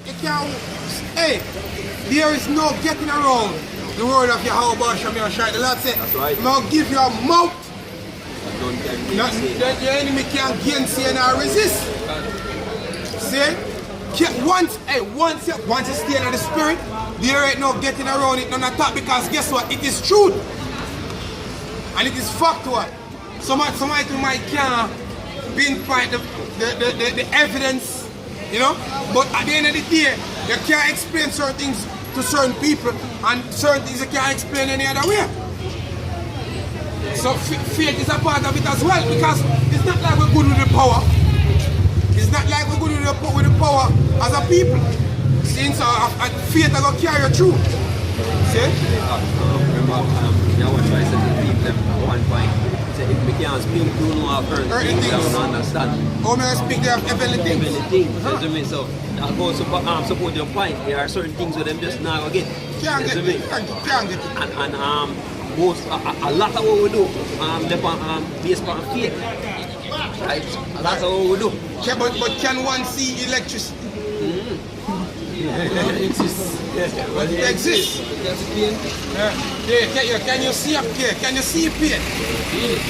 You can't, hey, there is no getting around the word of Yahweh Shem Yahshua. The Lord said, I'll give you a mouth that your enemy can't gainsay and resist. See? Once you stay in the spirit, there ain't no getting around it, none of that, because guess what? It is truth. And it is factual. Somebody might can't pinpoint the evidence, you know, but at the end of the day, you can't explain certain things to certain people, and certain things you can't explain any other way. So faith is a part of it as well, because it's not like we're good with the power. It's not like we're good with the power as a people. Since faith is going to carry you through. See? Remember, Yahweh tries to keep them at one point. He said, if we can't speak, you know our earthly things, we don't understand. How may I speak there of heavenly things? Heavenly things. So that goes to support your point. There are certain things where them just not going to get. Can't get it. And a lot of what we do based on faith. Right? A lot of what we do. But can one see electricity? It exists. It exists. Can you see a pain? Can you see a pain? Feel it.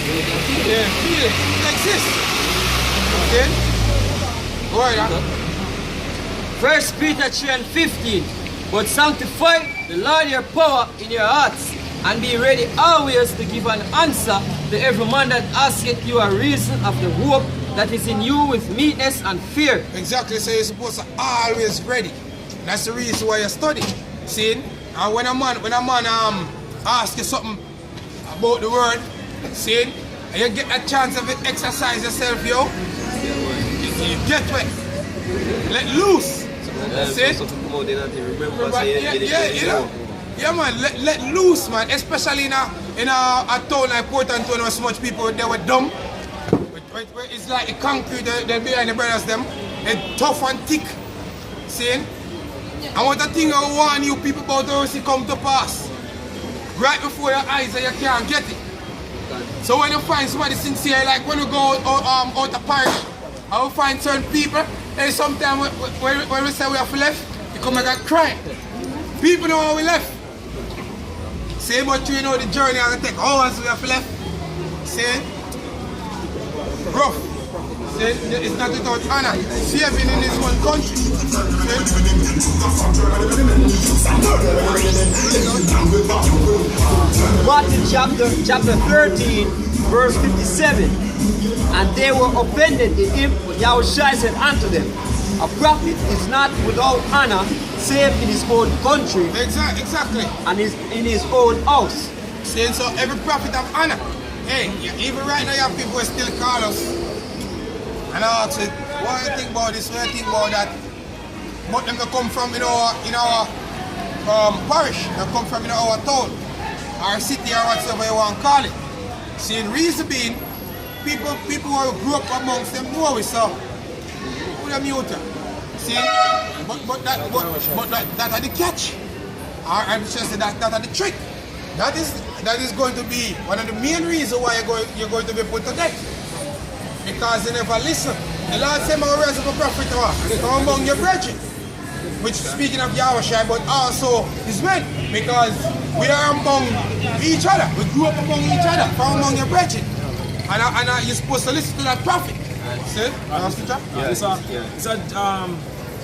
Yeah, feel it. It exists. Okay? Go ahead. 1 Peter 3:15. But sanctify the Lord your power in your hearts, and be ready always to give an answer to every man that asketh you a reason of the hope that is in you with meekness and fear. Exactly, so you're supposed to always ready. That's the reason why you study. See? And when a man asks you something about the word, see? And you get a chance of it, exercise yourself, yo. You get wet. Let loose. See? Yeah, man, let loose, man. Especially in a town like Portland, where so much people they were dumb. It's like a concrete they're behind the brothers them. It's tough and thick. See? I want the thing I warn you people about those who come to pass. Right before your eyes and you can't get it. So when you find somebody sincere, like when we go out of parish, I will find certain people, and sometimes when we say we have left, you come and cry. People know how we left. Say but you know the journey I can take hours we have left. Say rough. Say it's not without honor. Saving in this one country. Matthew chapter 13, verse 57. And they were offended in him, but Yahushua said unto them, a prophet is not without honor, save in his own country. Exactly. And in his own house. Saying so every prophet have honor. Hey, even right now you have people who still call us and ask it, what do you think about this, what do you think about that? But them they come from in our parish, they come from in our town, our city or whatever you want to call it. Seeing reason being, people who grew up amongst them know we so who them mute. See? But that are the catch. I just say that are the trick. That is going to be one of the main reasons why you're going to be put to death. Because they never listen. The Lord said, "I will raise up a prophet from among your brethren." Which speaking of Yahushua, but also his men. Because we are among each other. We grew up among each other, from among your brethren. And you're supposed to listen to that prophet. See? It's a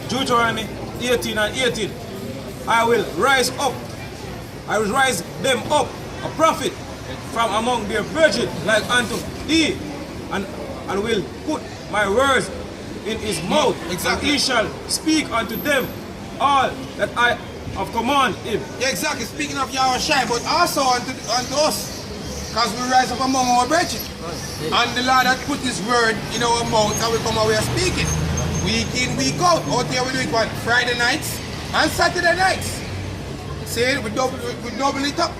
Deuteronomy 18 and 18. I will rise them up, a prophet from among their brethren, like unto thee, and will put my words in his mouth. Exactly. And he shall speak unto them all that I have commanded him. Yeah, exactly. Speaking of Yahushua, but also unto us, because we rise up among our brethren. And the Lord had put his word in our mouth and we come away speaking. Week in, week out. Out here we do it what? Friday nights and Saturday nights. See, we double it up.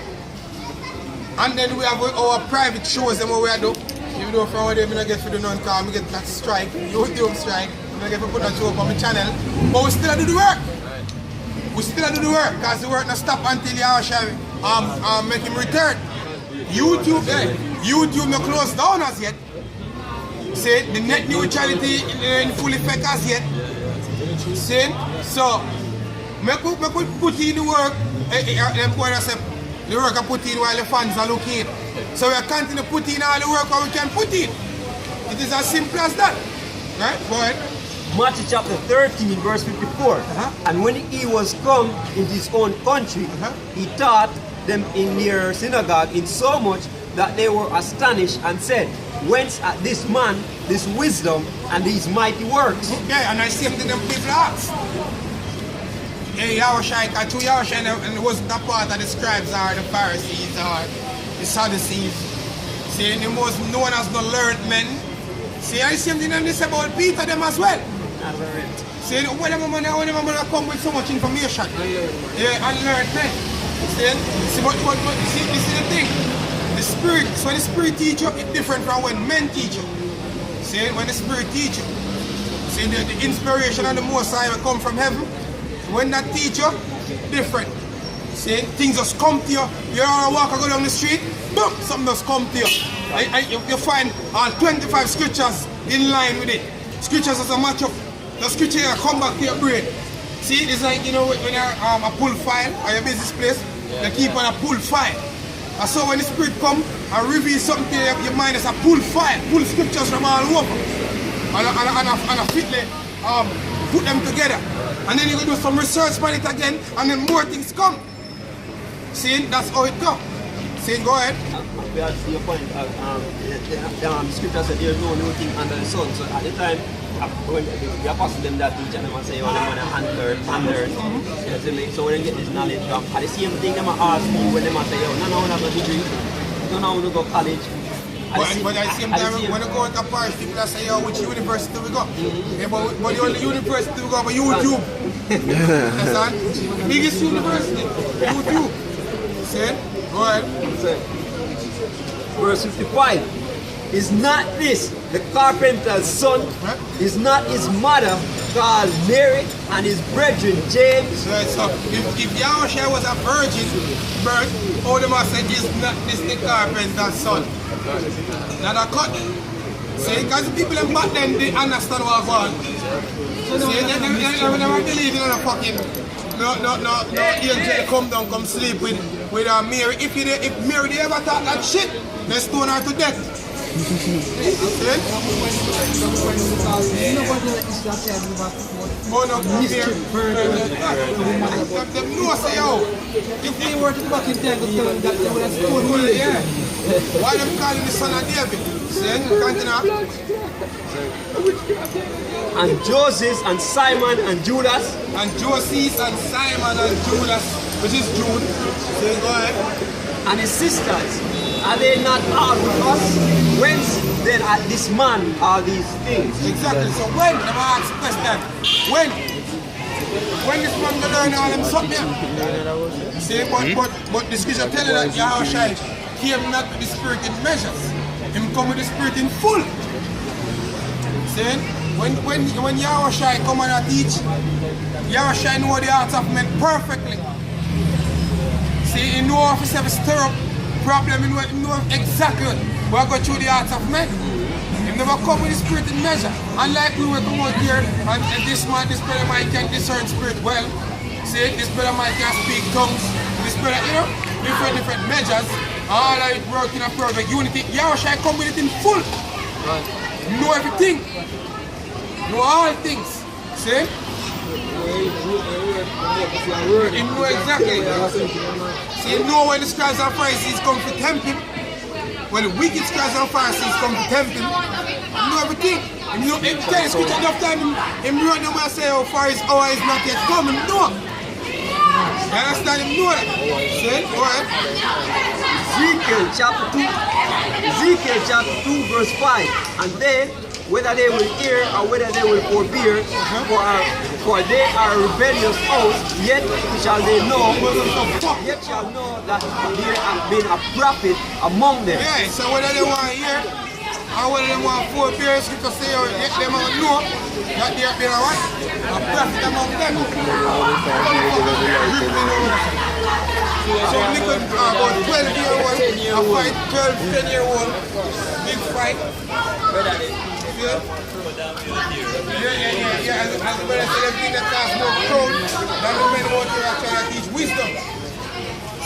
And then we have our private shows and what we do. Even though from one day I don't get for the non-car, I get that strike, YouTube strike. I get to put that show up on my channel. But we still do the work. We still do the work because the work not stop until Yahushua make him return. YouTube not closed down as yet. Say the net neutrality in full effect as yet. See? So, me could put in the work, them boys say, the work I put in while the fans are looking. So we continue to put in all the work we can put in. It is as simple as that. Right? Go ahead. Matthew chapter 13, verse 54. And when he was come into his own country, he taught them in their synagogue in so much that they were astonished and said, whence at this man this wisdom and these mighty works? Yeah, and I see them people ask. Hey, Yahushua, to Yahushua, and it wasn't a part of the scribes or the Pharisees or the Sadducees. See, the most known as the learned men. See, I see them this about Peter them as well. See, when I'm going to come with so much information. Yeah, and learned men. See, but see, this is the thing. The Spirit, so when the Spirit teach you, it's different from when men teach you. See, when the Spirit teach you. See, the inspiration and the Most High will come from heaven. When that teach you, different. See, things just come to you. You don't walk or go down the street, boom, something just come to you. You find all 25 scriptures in line with it. Scriptures as a match up. The scripture come back to your brain. See, it's like, you know, when you're a pull file or your business place, you keep on a pull file. And so when the Spirit come and reveal something to your mind, it's a pull file, pull scriptures from all over. And a fitly put them together. And then you can do some research on it again, and then more things come. See, that's how it goes. See, go ahead. We have to see your point. The scripture said there's no new thing under the sun. So at the time, when the apostles them that teach and they say, oh, they want to under. So when they get this knowledge from, at the same thing, they might ask me when they might say, oh, no, I'm not degree. No, I want to go college. But at the same time, when you go to parish, people say, yo, which university we go? Yeah, but the only university we go, but YouTube. Understand? The biggest university, YouTube. See? Go ahead. Verse 55. Is not this the carpenter's son? Is not his mother called Mary and his brethren James? So if Yahushua was a virgin birth, all the man said, is not this the carpenter's son? Not a cut. See, because the people back then, they understand what was on. See, they never believe in a fucking, no angel come down, come sleep with Mary. If Mary they ever thought that shit, they stone her to death. Oh no, them know say, yo, if they were to fucking take the time that they would have stoned me, yeah. Why them calling the son of David? See, continue. And Joseph and Simon and Judas. And Joseph and Simon and Judas, which is Jude. See, go ahead. And his sisters, are they not all with us? Whence then at this man are these things? Exactly. So when, let me ask the question, when this man will learn all them something? See, but the scripture telling that Yahushua came not with the Spirit in measures. Him come with the Spirit in full. See, when Yahushua come and teach, Yahushua know the hearts of men perfectly. See, he know if he stir up problem, he know exactly what go through the hearts of men. He never come with the Spirit in measure. Unlike we were come out here and this brother might can discern spirit well. See, this brother might can speak tongues. This brother, you know, different measures. All of it work in a perfect unity. Yahushua come with it in full. Know everything. Know all things. See? He know exactly. See, you know when the scribes and Pharisees come to tempt him, when the wicked scribes and Pharisees come to tempt him, he know everything. And you know, every time scripture enough time, him run them and say, oh, Pharisees, hour is not yet come, him know. You understand? Him know that. See? Go ahead. Ezekiel chapter 2 verse 5. And they, whether they will hear or whether they will forbear, for they are a rebellious host, yet shall they know, yet shall know that there have been a prophet among them. Yeah, so whether they want to hear or whether they want to forbear, scripture say, or yet they might know that there have been a what? A prophet among them. So we could about 12-year-old, a fight 12, 10-year-old, big fight. Yeah. As the brother said, them things that cause more crowd than the men out here trying to teach wisdom.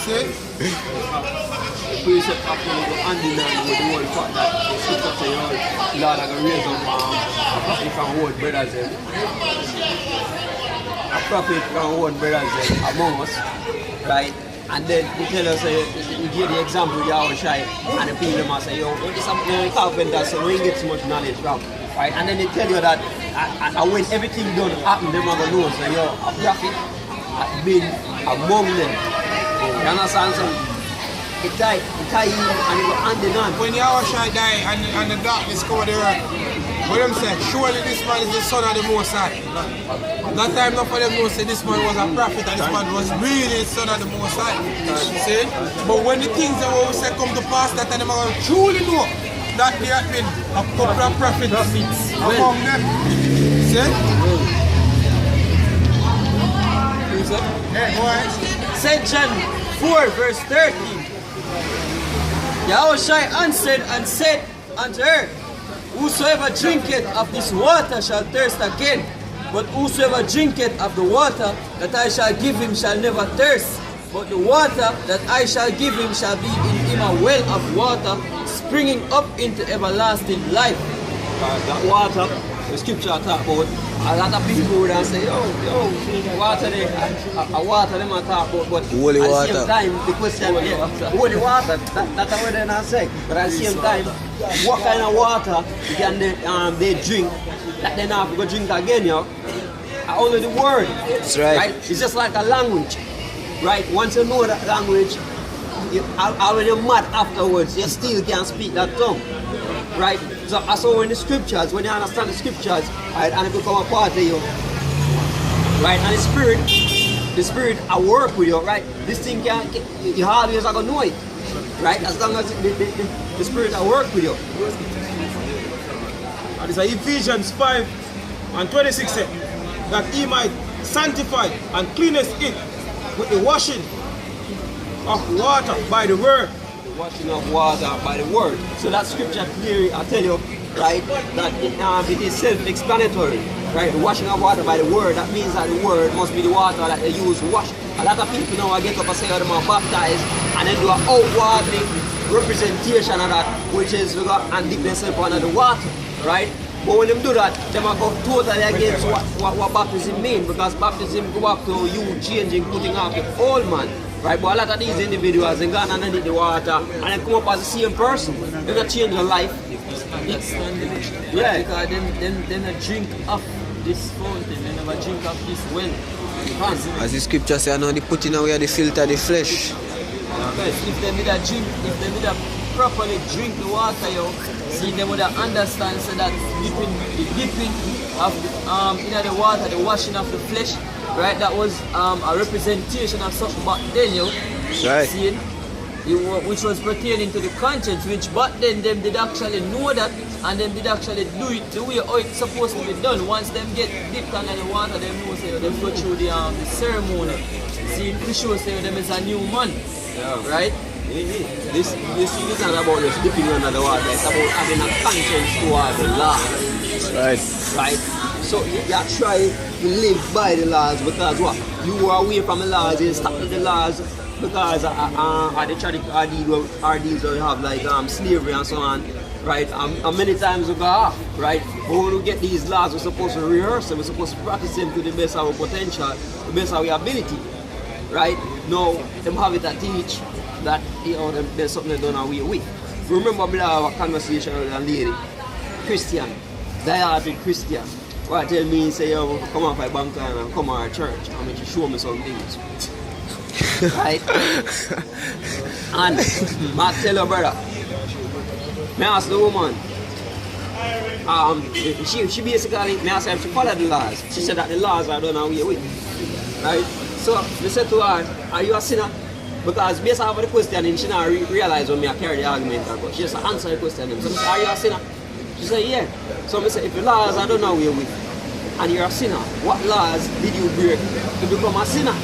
See? The precept actually go hand in hand with the one fact that the scripture say, oh, Lord, I'm going to raise up a prophet from old brothers them. A prophet from old brothers them among us, right? And then he tell us, he give the example, the hour shy, and the people must say, yo, it's a carpenter, so we ain't get so much knowledge from, right? And then they tell you that when everything done happen, them are going to know, so yo, a prophet has been among them. You understand? So it tie in and it go hand in hand. When the hour shy die and the darkness cover the earth, what them say, surely this man is the son of the Most High. That time not for them know say this man was a prophet and this man was really the son of the Most High. See? But when the things that we say come to pass, that time they will truly know that there have been a couple of prophets among them. See? Yeah, go ahead. St. John 4 verse 13. Yahushua answered and said unto her, Whosoever drinketh of this water shall thirst again, but whosoever drinketh of the water that I shall give him shall never thirst. But the water that I shall give him shall be in him a well of water, springing up into everlasting life. That water, the scripture talk about, a lot of people would say, yo, water there, a water them talk about, but holy at the water. same time, the question is, holy water, that's what they're not saying. But at the same time, what kind of water can they drink that they not go drink again, yo? Only the word. That's right. It's just like a language, right? Once you know that language, when you're mad afterwards, you still can't speak that tongue, right? So in the scriptures, when you understand the scriptures, right, and it become a part of you, right, and the spirit at work with you, right? This thing you always are gonna know it, right? As long as the spirit at work with you. And it's Ephesians 5 and 26 said that he might sanctify and cleanest it with the washing of water by the word. Washing of water by the word. So that scripture clearly, I tell you, right, that it is self-explanatory, right? The washing of water by the word, that means that the word must be the water that they use to wash. A lot of people now get up and say, oh, them are baptized, and then do an outwardly representation of that, which is to go and dip themselves under the water, right? But when they do that, they might go totally against what baptism means, because baptism go back to you changing, putting off the old man. Right, but a lot of these individuals, they go underneath the water and they come up as the same person. They don't change their life. Yeah. Because then they drink off this fountain, they never drink off this well. As the scripture says, I know they put in away the filter, the flesh. If they would have properly drink the water, see, they would have understand so that the dipping of the water, the washing of the flesh, right, that was a representation of something back then, right. See, which was pertaining to the conscience, which back then them did actually know that, and them did actually do it the way how it's supposed to be done. Once them get dipped under the water, them know say them go through the ceremony. See, to show say them is a new man, right? This is not about just dipping under the water, it's about having a conscience towards the law. Right? So you try to live by the laws because what? You are away from the laws, you stop with the laws because the traditional RDs where we have like slavery and so on, right? And many times we go off, right? But when we get these laws, we're supposed to rehearse them, we're supposed to practice them to the best of our potential, the best of our ability, right? Now, them have it to teach that there's something they don't away with. Remember, we have a conversation with a lady, Christian, diehard Christian. Well, tell me, say, yo, come off my bank and come to our church and make you show me some things. Right? And I tell her brother, may I ask the woman, she basically, may I ask her if she follow the laws. She said that the laws are done away with. Right? So, we said to her, are you a sinner? Because based on the question, and she not realize when I carry the argument, but she just answer the question. So I said, are you a sinner? She said, yeah. So I said, if the laws are done away with, and you're a sinner, what laws did you break to become a sinner?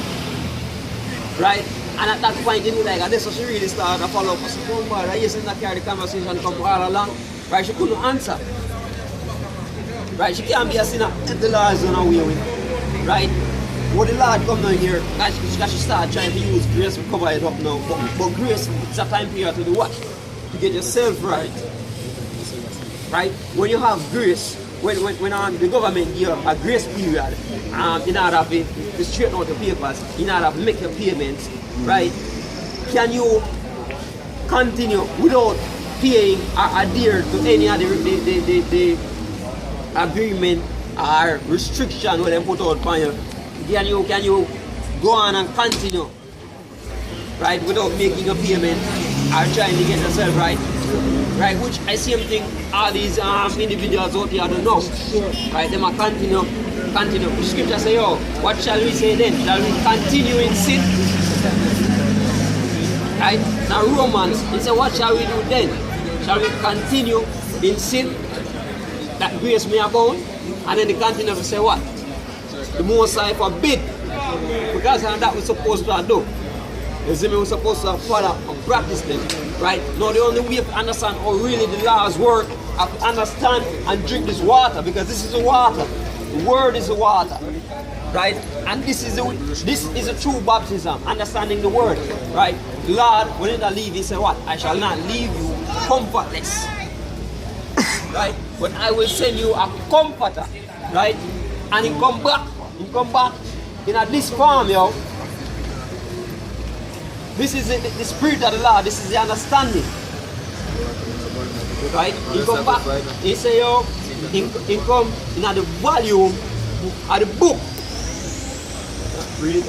Right? And at that point, you know, like, this, so she really started to follow up. I said, oh, boy, I used to carry the conversation come all along. Right? She couldn't answer. Right? She can't be a sinner if the Lord is on her way with. Right? When the Lord come down here, she start trying to use grace to cover it up now. But grace, it's a time period to do what? To get yourself right. Right? When you have grace, when the government give a grace period in order to straighten out the papers, in order to make your payments, right? Can you continue without paying or adhere to any of the agreement or restriction where they put out for you? Can you go on and continue, right, without making a payment or trying to get yourself right? Right, which I see think all these individuals out here don't know. Right, they might continue. The scripture say, oh, what shall we say then? Shall we continue in sin? Right? Now Romans, it says, what shall we do then? Shall we continue in sin that grace may abound? And then they continue to say what? The Most High forbid. Because that we're supposed to do. You see me, we're supposed to follow and practice them. Right? Now the only way to understand how really the laws work, I have to understand and drink this water, because this is the water. The word is the water. Right? And this is a true baptism, understanding the word. Right? Lord, when I leave, he said what? I shall not leave you comfortless. Right? But I will send you a comforter. Right? And he come back in this form, yo. This is the spirit of the Lord. This is the understanding. Right? He come back. He say, yo, he come in the volume of the book. Read it.